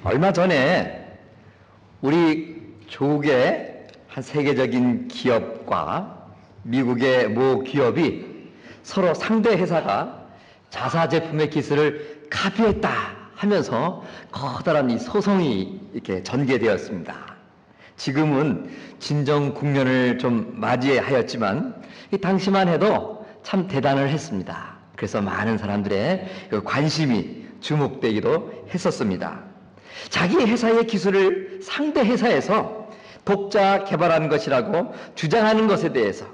얼마 전에 우리 조국의 한 세계적인 기업과 미국의 모 기업이 서로 상대 회사가 자사 제품의 기술을 카피했다 하면서 커다란 이 소송이 이렇게 전개되었습니다. 지금은 진정 국면을 좀 맞이하였지만 이 당시만 해도 참 대단을 했습니다. 그래서 많은 사람들의 그 관심이 주목되기도 했었습니다. 자기 회사의 기술을 상대 회사에서 독자 개발한 것이라고 주장하는 것에 대해서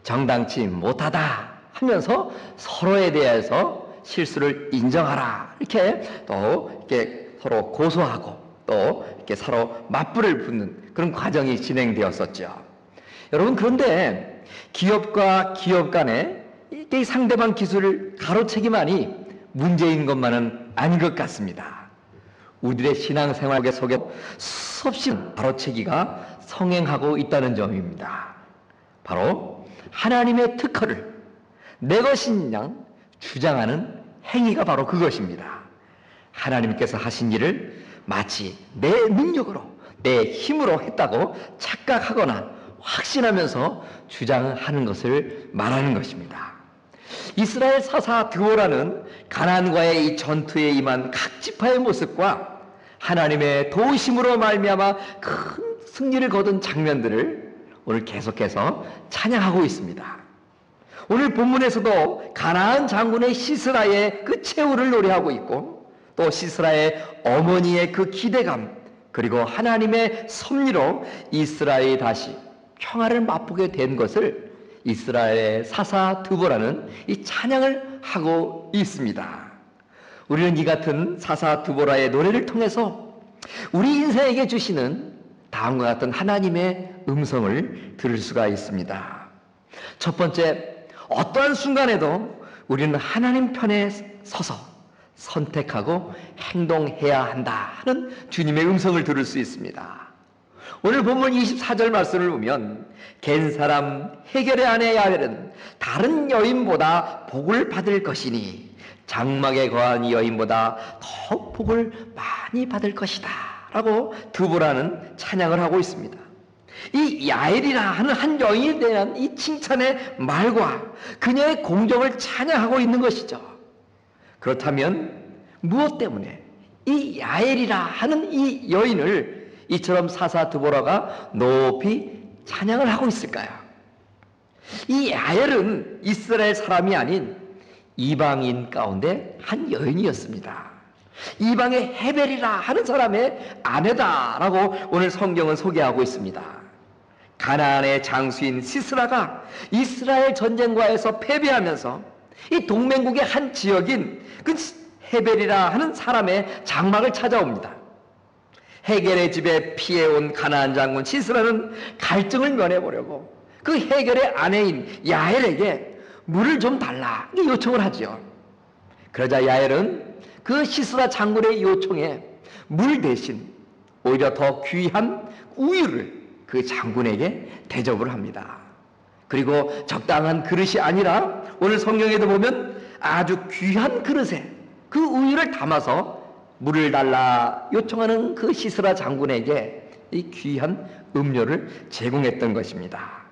정당치 못하다 하면서 서로에 대해서 실수를 인정하라 이렇게 또 이렇게 서로 고소하고 또 이렇게 서로 맞불을 붙는 그런 과정이 진행되었었죠. 여러분, 그런데 기업과 기업 간에 이 상대방 기술을 가로채기만이 문제인 것만은 아닌 것 같습니다. 우리들의 신앙생활 속에 수없이 가로채기가 성행하고 있다는 점입니다. 바로 하나님의 특허를 내 것인 양 주장하는 행위가 바로 그것입니다. 하나님께서 하신 일을 마치 내 능력으로 내 힘으로 했다고 착각하거나 확신하면서 주장하는 것을 말하는 것입니다. 이스라엘 사사 드보라는 가나안과의 이 전투에 임한 각 지파의 모습과 하나님의 도우심으로 말미암아 큰 승리를 거둔 장면들을 오늘 계속해서 찬양하고 있습니다. 오늘 본문에서도 가나안 장군의 시스라의 그 최후를 노래하고 있고, 또 시스라의 어머니의 그 기대감, 그리고 하나님의 섭리로 이스라엘이 다시 평화를 맛보게 된 것을 이스라엘의 사사 드보라는 이 찬양을 하고 있습니다. 우리는 이 같은 사사 드보라의 노래를 통해서 우리 인생에게 주시는 다음과 같은 하나님의 음성을 들을 수가 있습니다. 첫 번째, 어떠한 순간에도 우리는 하나님 편에 서서 선택하고 행동해야 한다 하는 주님의 음성을 들을 수 있습니다. 오늘 본문 24절 말씀을 보면 갠 사람 헤겔의 아내 야벨은 다른 여인보다 복을 받을 것이니 장막에 거한 여인보다 더 복을 많이 받을 것이다 라고 드보라는 찬양을 하고 있습니다. 이 야엘이라 하는 한 여인에 대한 이 칭찬의 말과 그녀의 공정을 찬양하고 있는 것이죠. 그렇다면 무엇 때문에 이 야엘이라 하는 이 여인을 이처럼 사사 드보라가 높이 찬양을 하고 있을까요? 이 야엘은 이스라엘 사람이 아닌 이방인 가운데 한 여인이었습니다. 이방의 헤벨이라 하는 사람의 아내다라고 오늘 성경은 소개하고 있습니다. 가나안의 장수인 시스라가 이스라엘 전쟁과에서 패배하면서 이 동맹국의 한 지역인 그 헤벨이라 하는 사람의 장막을 찾아옵니다. 헤겔의 집에 피해온 가나안 장군 시스라는 갈증을 면해보려고 그 헤겔의 아내인 야엘에게 물을 좀 달라 요청을 하죠. 그러자 야엘은 그 시스라 장군의 요청에 물 대신 오히려 더 귀한 우유를 그 장군에게 대접을 합니다. 그리고 적당한 그릇이 아니라 오늘 성경에도 보면 아주 귀한 그릇에 그 우유를 담아서 물을 달라 요청하는 그 시스라 장군에게 이 귀한 음료를 제공했던 것입니다.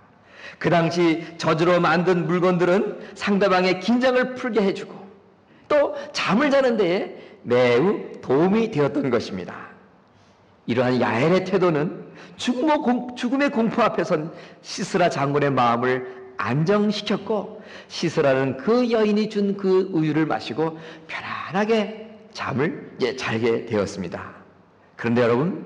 그 당시 젖으로 만든 물건들은 상대방의 긴장을 풀게 해주고 또 잠을 자는 데에 매우 도움이 되었던 것입니다. 이러한 야엘의 태도는 죽음의 공포 앞에 선 시스라 장군의 마음을 안정시켰고, 시스라는 그 여인이 준 그 우유를 마시고 편안하게 잠을 자게 되었습니다. 그런데 여러분,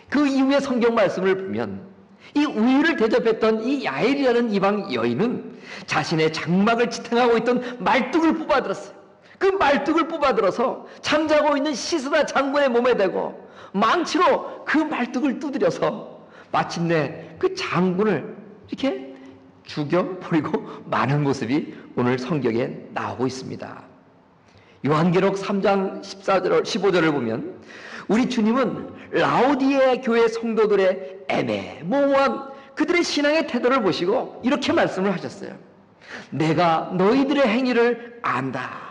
그 이후의 성경 말씀을 보면 이 우유를 대접했던 이 야엘이라는 이방 여인은 자신의 장막을 지탱하고 있던 말뚝을 뽑아들었어요. 그 말뚝을 뽑아들어서 잠자고 있는 시스라 장군의 몸에 대고 망치로 그 말뚝을 두드려서 마침내 그 장군을 이렇게 죽여버리고 마는 모습이 오늘 성경에 나오고 있습니다. 요한계록 3장 14절, 15절을 보면 우리 주님은 라오디에 교회 성도들의 애매모호한 그들의 신앙의 태도를 보시고 이렇게 말씀을 하셨어요. 내가 너희들의 행위를 안다.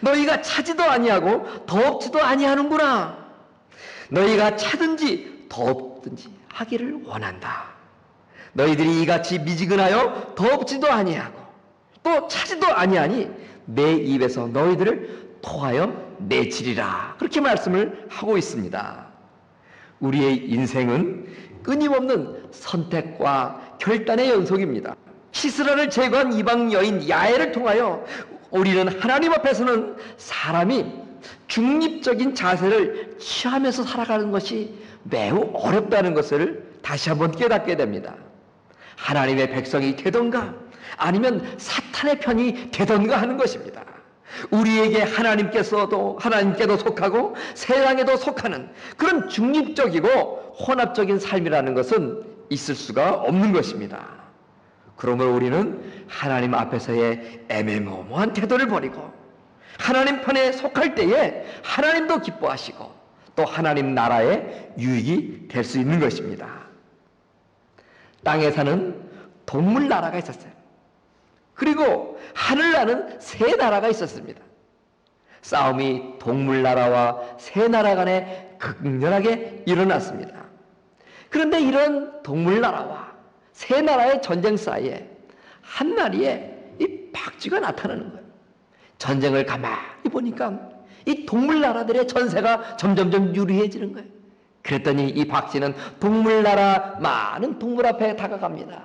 너희가 차지도 아니하고 더 없지도 아니하는구나. 너희가 차든지 덥든지 하기를 원한다. 너희들이 이같이 미지근하여 덥지도 아니하고 또 차지도 아니하니 내 입에서 너희들을 토하여 내치리라. 그렇게 말씀을 하고 있습니다. 우리의 인생은 끊임없는 선택과 결단의 연속입니다. 시스라를 제거한 이방 여인 야엘을 통하여 우리는 하나님 앞에서는 사람이 중립적인 자세를 취하면서 살아가는 것이 매우 어렵다는 것을 다시 한번 깨닫게 됩니다. 하나님의 백성이 되던가 아니면 사탄의 편이 되던가 하는 것입니다. 우리에게 하나님께도 속하고 세상에도 속하는 그런 중립적이고 혼합적인 삶이라는 것은 있을 수가 없는 것입니다. 그러므로 우리는 하나님 앞에서의 애매모호한 태도를 버리고 하나님 편에 속할 때에 하나님도 기뻐하시고 또 하나님 나라의 유익이 될 수 있는 것입니다. 땅에 사는 동물 나라가 있었어요. 그리고 하늘나는 새 나라가 있었습니다. 싸움이 동물 나라와 새 나라 간에 극렬하게 일어났습니다. 그런데 이런 동물 나라와 새 나라의 전쟁 사이에 한 마리의 이 박쥐가 나타나는 거예요. 전쟁을 가만히 보니까 이 동물 나라들의 전세가 점점점 유리해지는 거예요. 그랬더니 이 박쥐는 동물 나라 많은 동물 앞에 다가갑니다.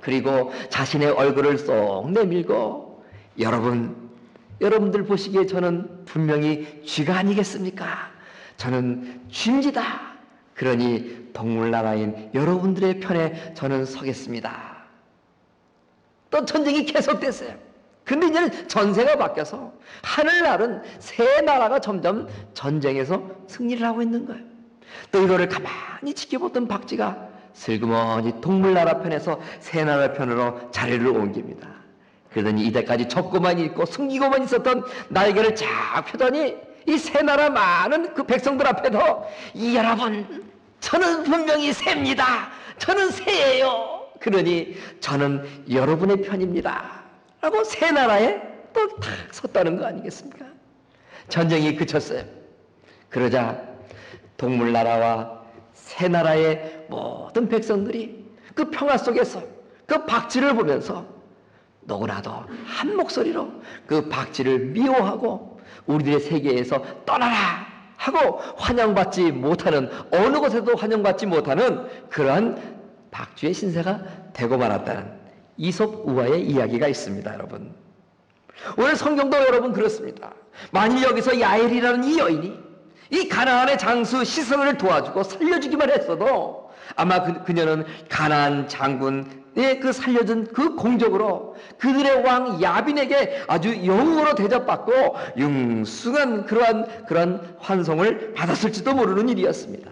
그리고 자신의 얼굴을 쏙 내밀고 여러분들 보시기에 저는 분명히 쥐가 아니겠습니까? 저는 쥐입니다. 그러니 동물 나라인 여러분들의 편에 저는 서겠습니다. 또 전쟁이 계속됐어요. 근데 이제는 전세가 바뀌어서 하늘날은 새 나라가 점점 전쟁에서 승리를 하고 있는 거예요. 또 이거를 가만히 지켜보던 박쥐가 슬그머니 동물나라 편에서 새나라 편으로 자리를 옮깁니다. 그러더니 이때까지 젖고만 있고 숨기고만 있었던 날개를 쫙 펴더니 이 새나라 많은 그 백성들 앞에도 여러분, 저는 분명히 새입니다. 저는 새예요. 그러니 저는 여러분의 편입니다. 라고 새나라에 또 탁 섰다는 거 아니겠습니까? 전쟁이 그쳤어요. 그러자 동물나라와 새나라의 모든 백성들이 그 평화 속에서 그 박쥐를 보면서 너무나도 한 목소리로 그 박쥐를 미워하고 우리들의 세계에서 떠나라 하고 환영받지 못하는, 어느 곳에도 환영받지 못하는 그러한 박쥐의 신세가 되고 말았다는 이솝 우화의 이야기가 있습니다. 여러분, 오늘 성경도 여러분 그렇습니다. 만일 여기서 야엘이라는 이 여인이 이 가나안의 장수 시스라를 도와주고 살려주기만 했어도 아마 그녀는 가나안 장군의 그 살려준 그 공적으로 그들의 왕 야빈에게 아주 영웅으로 대접받고 융숭한 그러한 환송을 받았을지도 모르는 일이었습니다.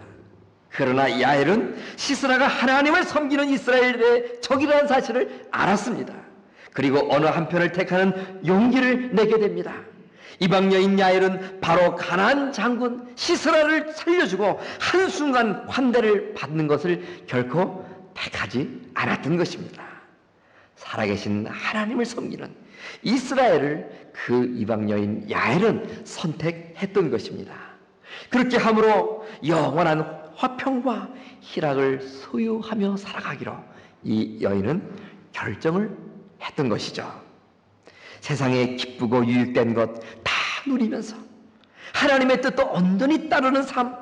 그러나 야엘은 시스라가 하나님을 섬기는 이스라엘의 적이라는 사실을 알았습니다. 그리고 어느 한편을 택하는 용기를 내게 됩니다. 이방 여인 야엘은 바로 가나안 장군 시스라를 살려주고 한순간 환대를 받는 것을 결코 택하지 않았던 것입니다. 살아계신 하나님을 섬기는 이스라엘을 그 이방 여인 야엘은 선택했던 것입니다. 그렇게 함으로 영원한 화평과 희락을 소유하며 살아가기로 이 여인은 결정을 했던 것이죠. 세상에 기쁘고 유익된 것 다 누리면서 하나님의 뜻도 온전히 따르는 삶,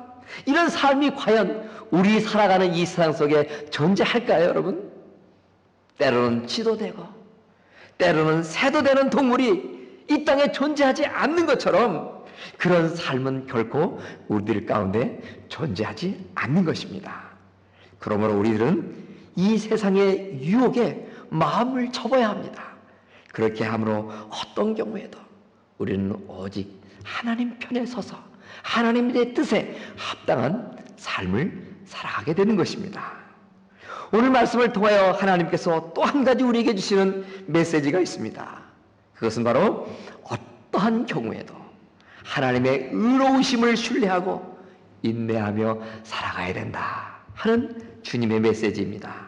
이런 삶이 과연 우리 살아가는 이 세상 속에 존재할까요, 여러분? 때로는 쥐도 되고 때로는 새도 되는 동물이 이 땅에 존재하지 않는 것처럼 그런 삶은 결코 우리들 가운데 존재하지 않는 것입니다. 그러므로 우리들은 이 세상의 유혹에 마음을 접어야 합니다. 그렇게 함으로 어떤 경우에도 우리는 오직 하나님 편에 서서 하나님의 뜻에 합당한 삶을 살아가게 되는 것입니다. 오늘 말씀을 통하여 하나님께서 또 한 가지 우리에게 주시는 메시지가 있습니다. 그것은 바로 어떠한 경우에도 하나님의 의로우심을 신뢰하고 인내하며 살아가야 된다 하는 주님의 메시지입니다.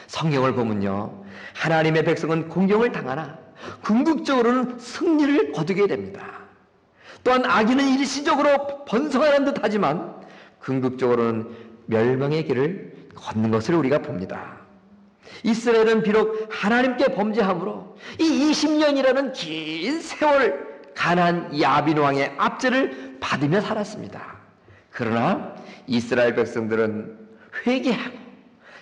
성경을 보면요, 하나님의 백성은 공경을 당하나 궁극적으로는 승리를 거두게 됩니다. 또한 악인은 일시적으로 번성하는 듯 하지만 궁극적으로는 멸망의 길을 걷는 것을 우리가 봅니다. 이스라엘은 비록 하나님께 범죄함으로 이 20년이라는 긴 세월 가나안 야빈 왕의 압제를 받으며 살았습니다. 그러나 이스라엘 백성들은 회개하고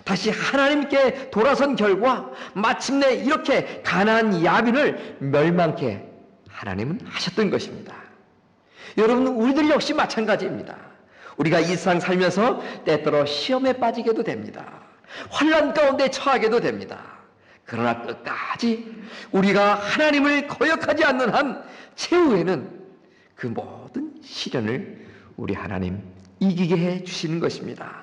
다시 하나님께 돌아선 결과 마침내 이렇게 가나안 야빈을 멸망케 하나님은 하셨던 것입니다. 여러분, 우리들 역시 마찬가지입니다. 우리가 이 세상 살면서 때때로 시험에 빠지게도 됩니다. 환난 가운데 처하게도 됩니다. 그러나 끝까지 우리가 하나님을 거역하지 않는 한 최후에는 그 모든 시련을 우리 하나님 이기게 해 주시는 것입니다.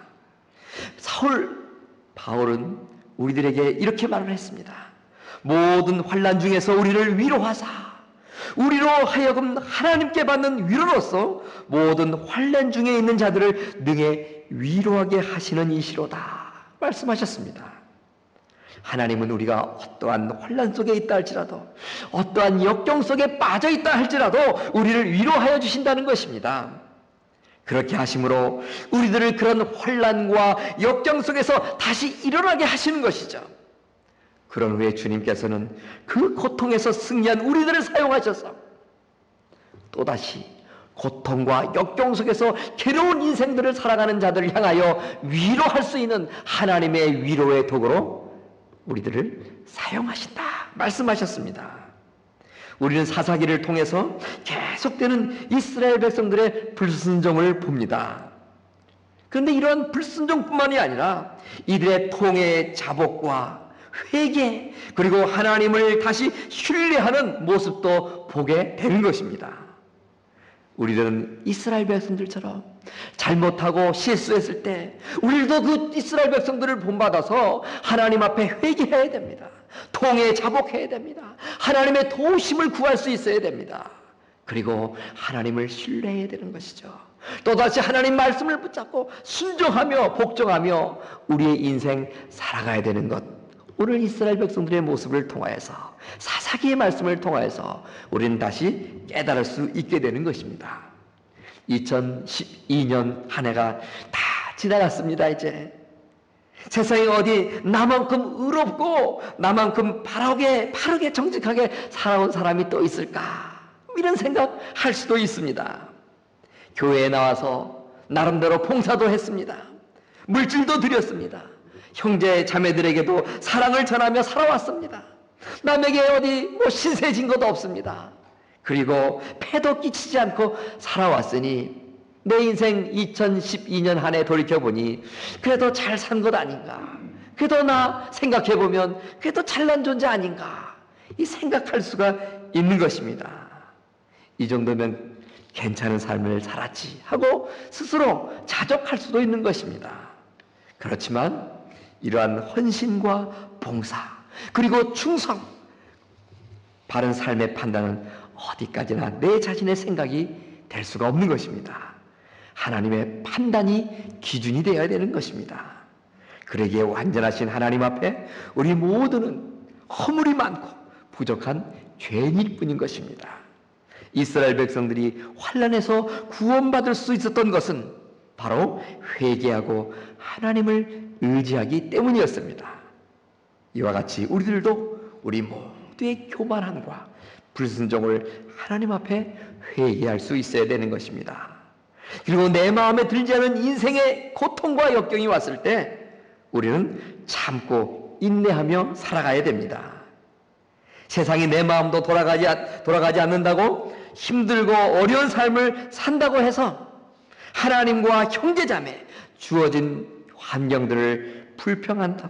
바울은 우리들에게 이렇게 말을 했습니다. 모든 환난 중에서 우리를 위로하사 우리로 하여금 하나님께 받는 위로로서 모든 환난 중에 있는 자들을 능히 위로하게 하시는 이시로다 말씀하셨습니다. 하나님은 우리가 어떠한 환난 속에 있다 할지라도 어떠한 역경 속에 빠져 있다 할지라도 우리를 위로하여 주신다는 것입니다. 그렇게 하심으로 우리들을 그런 환난과 역경 속에서 다시 일어나게 하시는 것이죠. 그런 후에 주님께서는 그 고통에서 승리한 우리들을 사용하셔서 또다시 고통과 역경 속에서 괴로운 인생들을 살아가는 자들을 향하여 위로할 수 있는 하나님의 위로의 도구로 우리들을 사용하신다 말씀하셨습니다. 우리는 사사기를 통해서 계속되는 이스라엘 백성들의 불순종을 봅니다. 그런데 이러한 불순종뿐만이 아니라 이들의 통해의 자복과 회개 그리고 하나님을 다시 신뢰하는 모습도 보게 되는 것입니다. 우리들은 이스라엘 백성들처럼 잘못하고 실수했을 때 우리도 그 이스라엘 백성들을 본받아서 하나님 앞에 회개해야 됩니다. 통에 자복해야 됩니다. 하나님의 도우심을 구할 수 있어야 됩니다. 그리고 하나님을 신뢰해야 되는 것이죠. 또다시 하나님 말씀을 붙잡고 순종하며 복종하며 우리의 인생 살아가야 되는 것, 오늘 이스라엘 백성들의 모습을 통하여서 사사기의 말씀을 통하여서 우리는 다시 깨달을 수 있게 되는 것입니다. 2012년 한 해가 다 지나갔습니다. 이제 세상에 어디 나만큼 의롭고 나만큼 바르게 정직하게 살아온 사람이 또 있을까, 이런 생각할 수도 있습니다. 교회에 나와서 나름대로 봉사도 했습니다. 물질도 드렸습니다. 형제 자매들에게도 사랑을 전하며 살아왔습니다. 남에게 어디 신세진 것도 없습니다. 그리고 패도 끼치지 않고 살아왔으니 내 인생 2012년 한 해 돌이켜보니 그래도 잘 산 것 아닌가, 그래도 나 생각해보면 그래도 잘난 존재 아닌가, 이 생각할 수가 있는 것입니다. 이 정도면 괜찮은 삶을 살았지 하고 스스로 자족할 수도 있는 것입니다. 그렇지만 이러한 헌신과 봉사 그리고 충성, 바른 삶의 판단은 어디까지나 내 자신의 생각이 될 수가 없는 것입니다. 하나님의 판단이 기준이 되어야 되는 것입니다. 그러기에 완전하신 하나님 앞에 우리 모두는 허물이 많고 부족한 죄인일 뿐인 것입니다. 이스라엘 백성들이 환난에서 구원받을 수 있었던 것은 바로 회개하고 하나님을 의지하기 때문이었습니다. 이와 같이 우리들도 우리 모두의 교만함과 불순종을 하나님 앞에 회개할 수 있어야 되는 것입니다. 그리고 내 마음에 들지 않은 인생의 고통과 역경이 왔을 때 우리는 참고 인내하며 살아가야 됩니다. 세상이 내 마음도 돌아가지 않는다고 힘들고 어려운 삶을 산다고 해서 하나님과 형제자매 주어진 환경들을 불평한다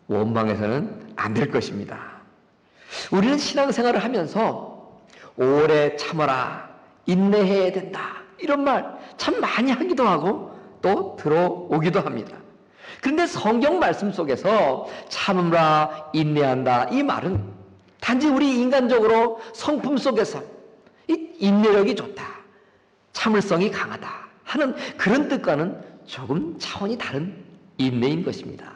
원망해서는 안 될 것입니다. 우리는 신앙생활을 하면서 오래 참아라, 인내해야 된다, 이런 말 참 많이 하기도 하고 또 들어오기도 합니다. 그런데 성경 말씀 속에서 참으라, 인내한다, 이 말은 단지 우리 인간적으로 성품 속에서 이 인내력이 좋다, 참을성이 강하다 하는 그런 뜻과는 조금 차원이 다른 인내인 것입니다.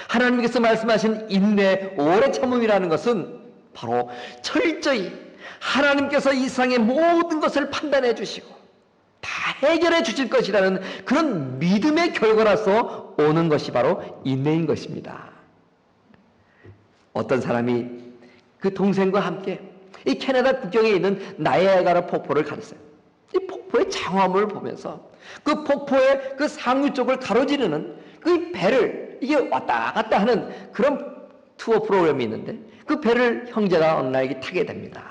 하나님께서 말씀하신 인내, 오래 참음이라는 것은 바로 철저히 하나님께서 이 세상의 모든 것을 판단해 주시고 다 해결해 주실 것이라는 그런 믿음의 결과로서 오는 것이 바로 인내인 것입니다. 어떤 사람이 그 동생과 함께 이 캐나다 국경에 있는 나이아가라 폭포를 가렸어요. 이 폭포의 장화물을 보면서 그 폭포의 그 상류 쪽을 가로지르는 그 배를 이게 왔다 갔다 하는 그런 투어 프로그램이 있는데 그 배를 형제가 어느 날 타게 됩니다.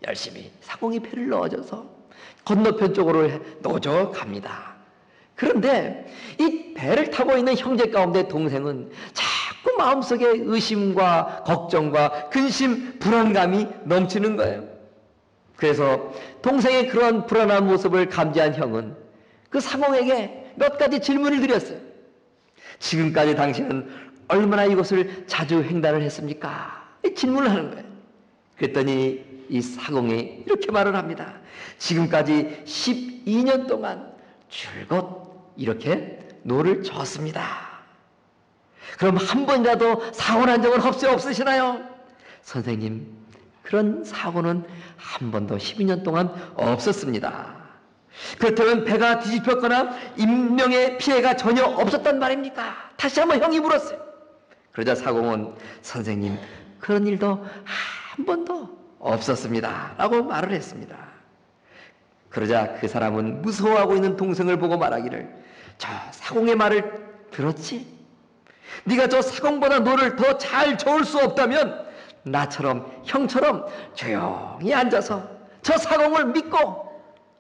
열심히 사공이 배를 넣어줘서 건너편 쪽으로 넣어줘 갑니다. 그런데 이 배를 타고 있는 형제 가운데 동생은 자꾸 마음속에 의심과 걱정과 근심, 불안감이 넘치는 거예요. 그래서 동생의 그런 불안한 모습을 감지한 형은 그 상공에게 몇 가지 질문을 드렸어요. 지금까지 당신은 얼마나 이곳을 자주 횡단을 했습니까? 질문을 하는 거예요. 그랬더니 이 사공이 이렇게 말을 합니다. 지금까지 12년 동안 줄곧 이렇게 노를 졌습니다. 그럼 한 번이라도 사고 난 적은 없으시나요? 선생님, 그런 사고는 한 번도 12년 동안 없었습니다. 그렇다면 배가 뒤집혔거나 인명의 피해가 전혀 없었단 말입니까? 다시 한번 형이 물었어요. 그러자 사공은 선생님, 그런 일도 한 번도 없었습니다 라고 말을 했습니다. 그러자 그 사람은 무서워하고 있는 동생을 보고 말하기를, 저 사공의 말을 들었지? 네가 저 사공보다 너를 더 잘 저을 수 없다면 나처럼 형처럼 조용히 앉아서 저 사공을 믿고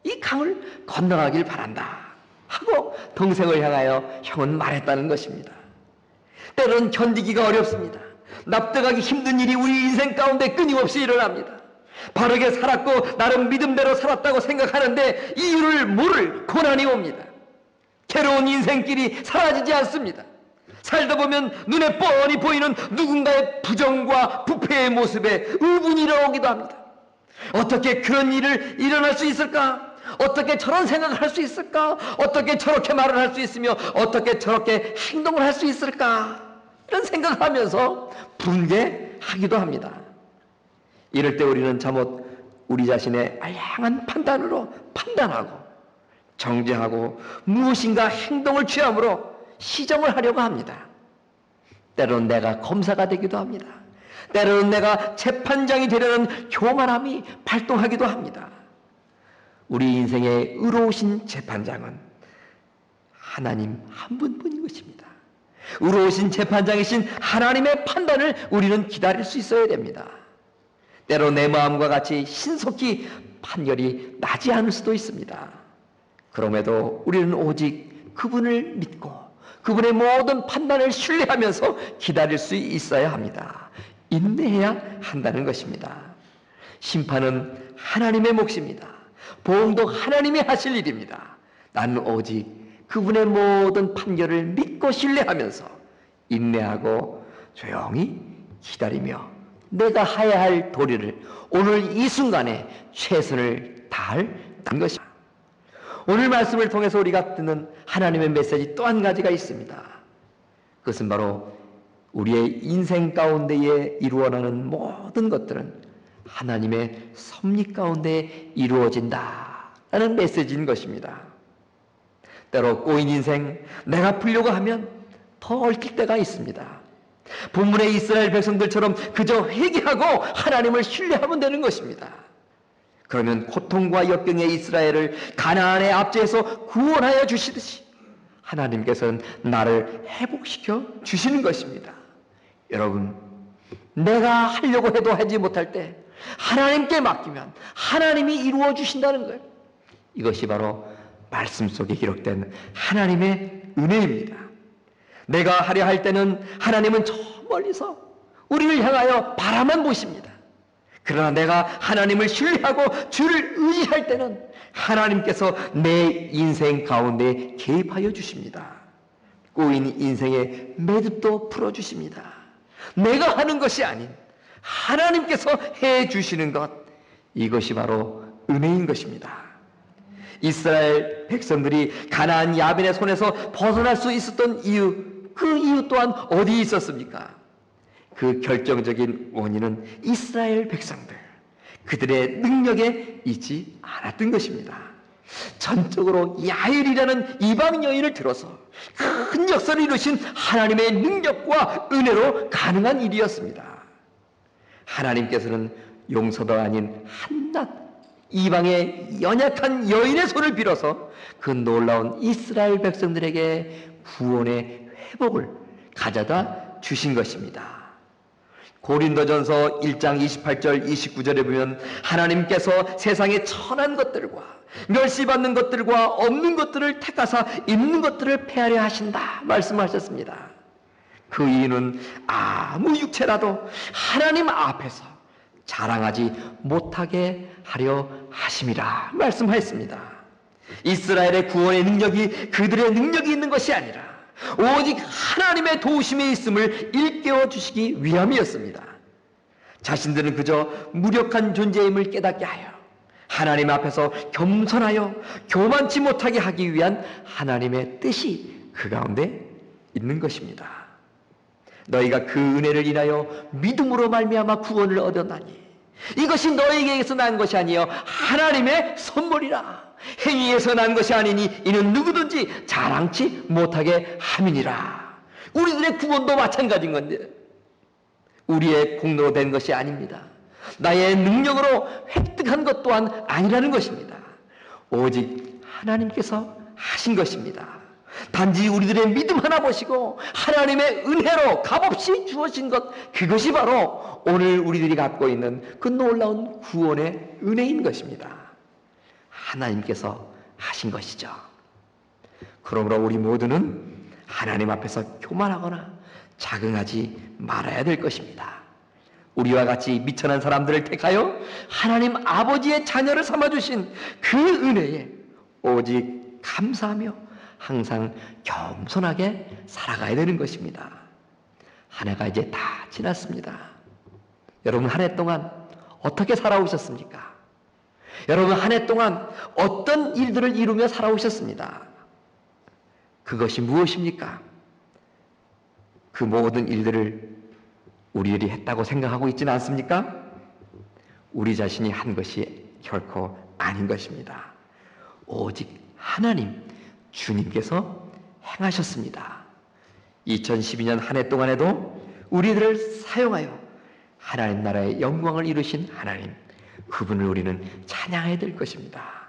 이 강을 건너가길 바란다 하고 동생을 향하여 형은 말했다는 것입니다. 때로는 견디기가 어렵습니다. 납득하기 힘든 일이 우리 인생 가운데 끊임없이 일어납니다. 바르게 살았고 나름 믿음대로 살았다고 생각하는데 이유를 모를 고난이 옵니다. 괴로운 인생길이 사라지지 않습니다. 살다 보면 눈에 뻔히 보이는 누군가의 부정과 부패의 모습에 의문이 일어나기도 합니다. 어떻게 그런 일을 일어날 수 있을까? 어떻게 저런 생각을 할 수 있을까? 어떻게 저렇게 말을 할 수 있으며 어떻게 저렇게 행동을 할 수 있을까? 이런 생각을 하면서 분개하기도 합니다. 이럴 때 우리는 잘못 우리 자신의 알량한 판단으로 판단하고 정죄하고 무엇인가 행동을 취함으로 시정을 하려고 합니다. 때로는 내가 검사가 되기도 합니다. 때로는 내가 재판장이 되려는 교만함이 발동하기도 합니다. 우리 인생의 의로우신 재판장은 하나님 한 분뿐인 것입니다. 의로우신 재판장이신 하나님의 판단을 우리는 기다릴 수 있어야 됩니다. 때로 내 마음과 같이 신속히 판결이 나지 않을 수도 있습니다. 그럼에도 우리는 오직 그분을 믿고 그분의 모든 판단을 신뢰하면서 기다릴 수 있어야 합니다. 인내해야 한다는 것입니다. 심판은 하나님의 몫입니다. 보응도 하나님이 하실 일입니다. 나는 오직 그분의 모든 판결을 믿고 신뢰하면서 인내하고 조용히 기다리며 내가 해야 할 도리를 오늘 이 순간에 최선을 다할 것입니다. 오늘 말씀을 통해서 우리가 듣는 하나님의 메시지 또 한 가지가 있습니다. 그것은 바로 우리의 인생 가운데에 이루어나는 모든 것들은 하나님의 섭리 가운데 이루어진다라는 메시지인 것입니다. 때로 꼬인 인생, 내가 풀려고 하면 더 얽힐 때가 있습니다. 본문의 이스라엘 백성들처럼 그저 회개하고 하나님을 신뢰하면 되는 것입니다. 그러면 고통과 역경의 이스라엘을 가나안의 압제에서 구원하여 주시듯이 하나님께서는 나를 회복시켜 주시는 것입니다. 여러분, 내가 하려고 해도 하지 못할 때 하나님께 맡기면 하나님이 이루어 주신다는 거예요. 이것이 바로 말씀 속에 기록된 하나님의 은혜입니다. 내가 하려 할 때는 하나님은 저 멀리서 우리를 향하여 바라만 보십니다. 그러나 내가 하나님을 신뢰하고 주를 의지할 때는 하나님께서 내 인생 가운데 개입하여 주십니다. 꼬인 인생의 매듭도 풀어주십니다. 내가 하는 것이 아닌 하나님께서 해주시는 것, 이것이 바로 은혜인 것입니다. 이스라엘 백성들이 가나안 야빈의 손에서 벗어날 수 있었던 이유, 그 이유 또한 어디에 있었습니까? 그 결정적인 원인은 이스라엘 백성들, 그들의 능력에 있지 않았던 것입니다. 전적으로 야엘이라는 이방 여인을 들어서 큰 역사를 이루신 하나님의 능력과 은혜로 가능한 일이었습니다. 하나님께서는 용서도 아닌 한낱 이방의 연약한 여인의 손을 빌어서 그 놀라운 이스라엘 백성들에게 구원의 회복을 가져다 주신 것입니다. 고린도전서 1장 28절 29절에 보면 하나님께서 세상의 천한 것들과 멸시받는 것들과 없는 것들을 택하사 있는 것들을 폐하려 하신다 말씀하셨습니다. 그 이유는 아무 육체라도 하나님 앞에서 자랑하지 못하게 하려 하심이라 말씀하였습니다. 이스라엘의 구원의 능력이 그들의 능력이 있는 것이 아니라 오직 하나님의 도우심에 있음을 일깨워 주시기 위함이었습니다. 자신들은 그저 무력한 존재임을 깨닫게 하여 하나님 앞에서 겸손하여 교만치 못하게 하기 위한 하나님의 뜻이 그 가운데 있는 것입니다. 너희가 그 은혜를 인하여 믿음으로 말미암아 구원을 얻었나니 이것이 너희에게서 난 것이 아니요 하나님의 선물이라. 행위에서 난 것이 아니니 이는 누구든지 자랑치 못하게 함이니라. 우리들의 구원도 마찬가지인 건데 우리의 공로로 된 것이 아닙니다. 나의 능력으로 획득한 것 또한 아니라는 것입니다. 오직 하나님께서 하신 것입니다. 단지 우리들의 믿음 하나 보시고 하나님의 은혜로 값없이 주어진 것, 그것이 바로 오늘 우리들이 갖고 있는 그 놀라운 구원의 은혜인 것입니다. 하나님께서 하신 것이죠. 그러므로 우리 모두는 하나님 앞에서 교만하거나 자긍하지 말아야 될 것입니다. 우리와 같이 미천한 사람들을 택하여 하나님 아버지의 자녀를 삼아주신 그 은혜에 오직 감사하며 항상 겸손하게 살아가야 되는 것입니다. 한 해가 이제 다 지났습니다. 여러분 한 해 동안 어떻게 살아오셨습니까? 여러분 한 해 동안 어떤 일들을 이루며 살아오셨습니다. 그것이 무엇입니까? 그 모든 일들을 우리들이 했다고 생각하고 있지는 않습니까? 우리 자신이 한 것이 결코 아닌 것입니다. 오직 하나님, 주님께서 행하셨습니다. 2012년 한 해 동안에도 우리들을 사용하여 하나님 나라의 영광을 이루신 하나님, 그분을 우리는 찬양해야 될 것입니다.